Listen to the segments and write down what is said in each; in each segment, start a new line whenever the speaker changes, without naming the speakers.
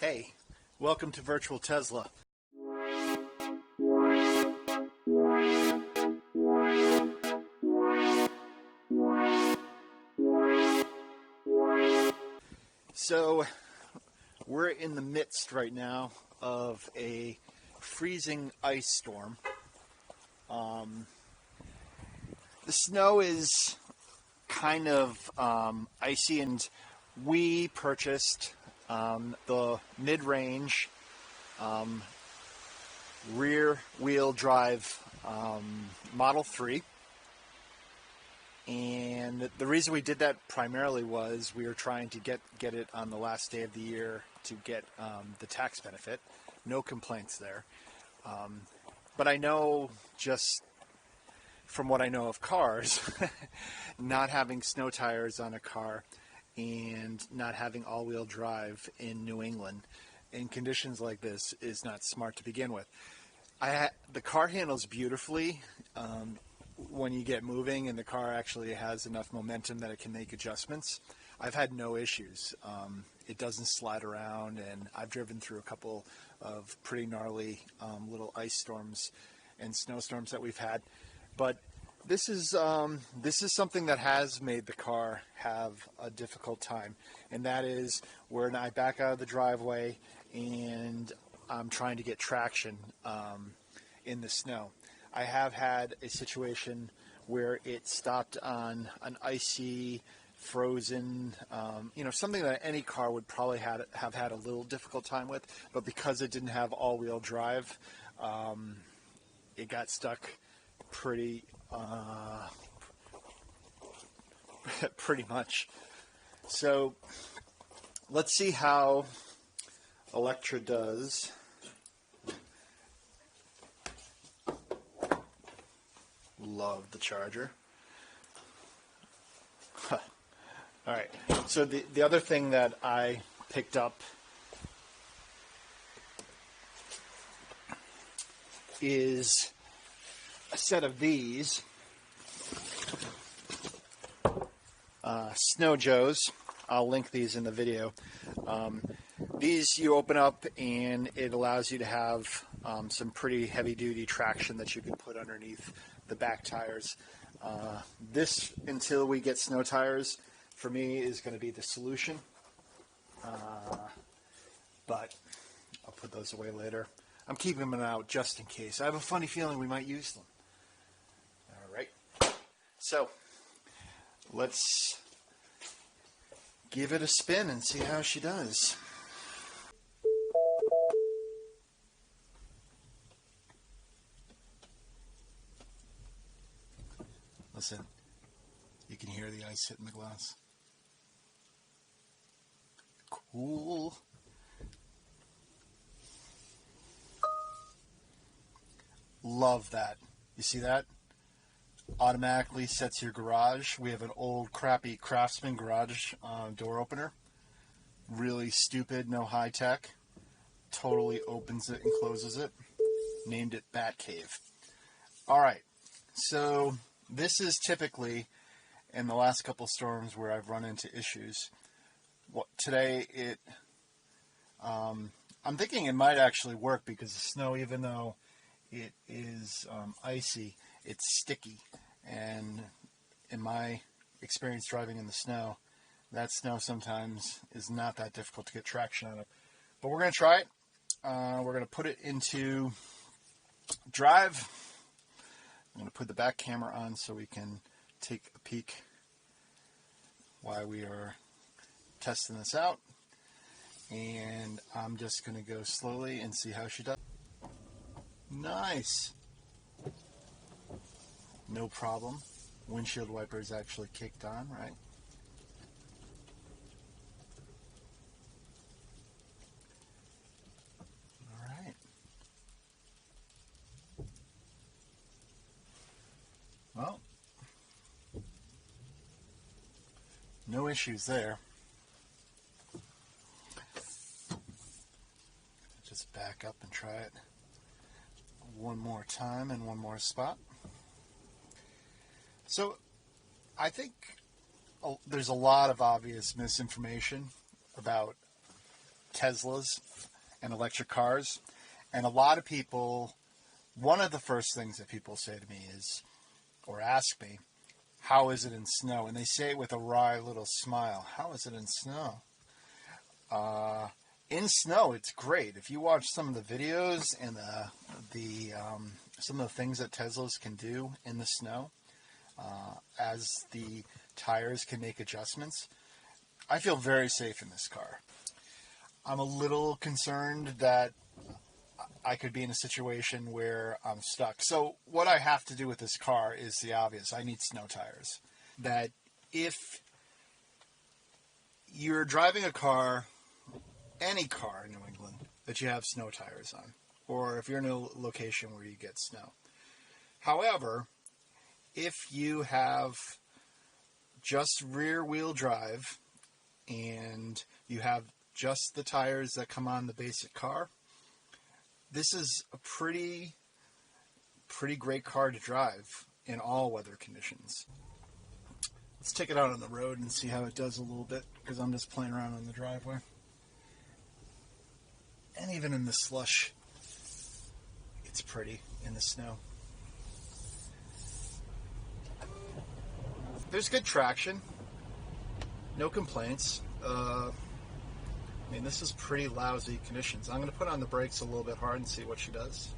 Hey, welcome to Virtual Tesla. So, we're in the midst right now of a freezing ice storm. The snow is kind of icy, and we purchased the mid-range rear-wheel drive Model 3. And the reason we did that primarily was we were trying to get it on the last day of the year to get the tax benefit. No complaints there. But I know, just from what I know of cars, not having snow tires on a car and not having all-wheel drive in New England in conditions like this is not smart to begin with. The car handles beautifully when you get moving, and the car actually has enough momentum that it can make adjustments. I've had no issues. It doesn't slide around, and I've driven through a couple of pretty gnarly little ice storms and snowstorms that we've had. But this is something that has made the car have a difficult time, and that is when I back out of the driveway and I'm trying to get traction in the snow. I have had a situation where it stopped on an icy, frozen, something that any car would probably have had a little difficult time with, but because it didn't have all-wheel drive, it got stuck pretty much. So let's see how Electra does. Love the charger. Huh. All right. So the other thing that I picked up is a set of these Snow Joes. I'll link these in the video. These you open up and it allows you to have some pretty heavy-duty traction that you can put underneath the back tires. This, until we get snow tires, for me is going to be the solution. But I'll put those away later. I'm keeping them out just in case. I have a funny feeling we might use them. All right. So let's give it a spin and see how she does. Listen, you can hear the ice hitting the glass. Cool. Love that. You see that? Automatically sets your garage. We have an old crappy Craftsman garage door opener. Really stupid, no high tech. Totally opens it and closes it. Named it Bat Cave. All right, so this is typically, in the last couple storms where I've run into issues. Today I'm thinking it might actually work because the snow, even though it is icy, it's sticky. And in my experience driving in the snow, that snow sometimes is not that difficult to get traction out of. But we're going to try it. We're going to put it into drive. I'm going to put the back camera on so we can take a peek while we are testing this out. And I'm just going to go slowly and see how she does. Nice. No problem. Windshield wiper is actually kicked on, right? All right. Well, no issues there. Just back up and try it one more time in one more spot. So I think there's a lot of obvious misinformation about Teslas and electric cars. And a lot of people, one of the first things that people say to me is, or ask me, how is it in snow? And they say it with a wry little smile. How is it in snow? In snow, it's great. If you watch some of the videos and some of the things that Teslas can do in the snow, as the tires can make adjustments, I feel very safe in this car. I'm a little concerned that I could be in a situation where I'm stuck. So what I have to do with this car is the obvious. I need snow tires. That if you're driving a car, any car in New England, that you have snow tires on, or if you're in a location where you get snow. However, if you have just rear-wheel drive and you have just the tires that come on the basic car, this is a pretty great car to drive in all weather conditions. Let's take it out on the road and see how it does a little bit, because I'm just playing around on the driveway. And even in the slush, it's pretty in the snow. There's good traction. No complaints. I mean, this is pretty lousy conditions. I'm going to put on the brakes a little bit hard and see what she does.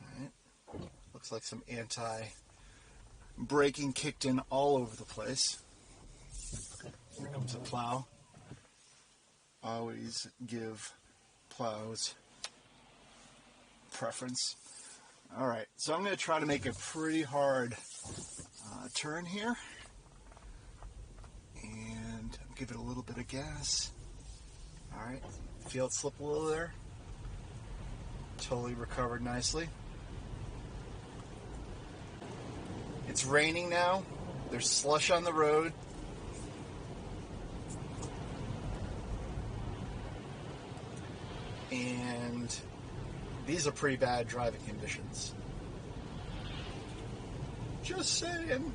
Alright. Looks like some anti-braking kicked in all over the place. Here comes a plow. Always give plows preference. Alright, so I'm going to try to make a pretty hard turn here. And give it a little bit of gas. Alright, feel it slip a little there. Totally recovered nicely. It's raining now. There's slush on the road. And these are pretty bad driving conditions. Just saying.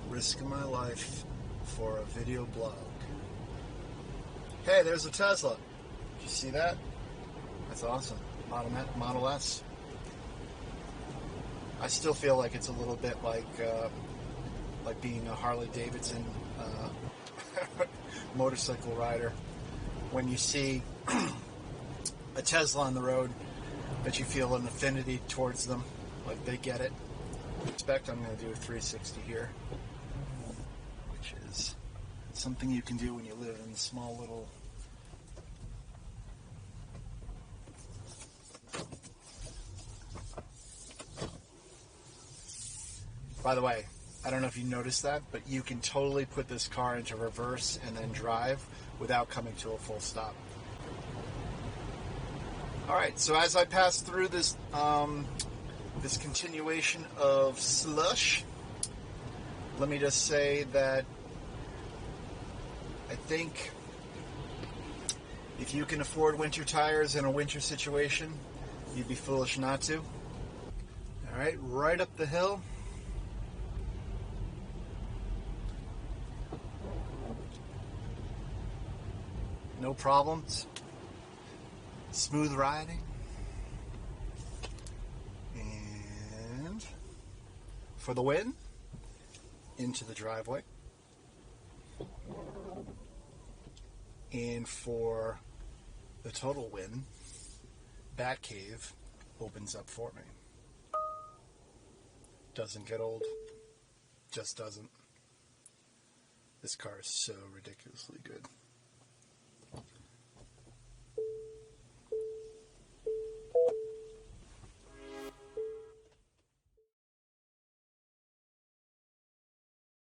Risking my life for a video blog. Hey, there's a Tesla. Did you see that? That's awesome. Model S. I still feel like it's a little bit like being a Harley Davidson motorcycle rider. When you see a Tesla on the road, that you feel an affinity towards them, like they get it. I expect I'm going to do a 360 here, which is something you can do when you live in small little By the way, I don't know if you noticed that, but you can totally put this car into reverse and then drive without coming to a full stop. Alright, so as I pass through this this continuation of slush, let me just say that I think if you can afford winter tires in a winter situation, you'd be foolish not to. Alright, right up the hill. No problems. Smooth riding. And for the win, into the driveway. And for the total win, Batcave opens up for me. Doesn't get old. Just doesn't. This car is so ridiculously good.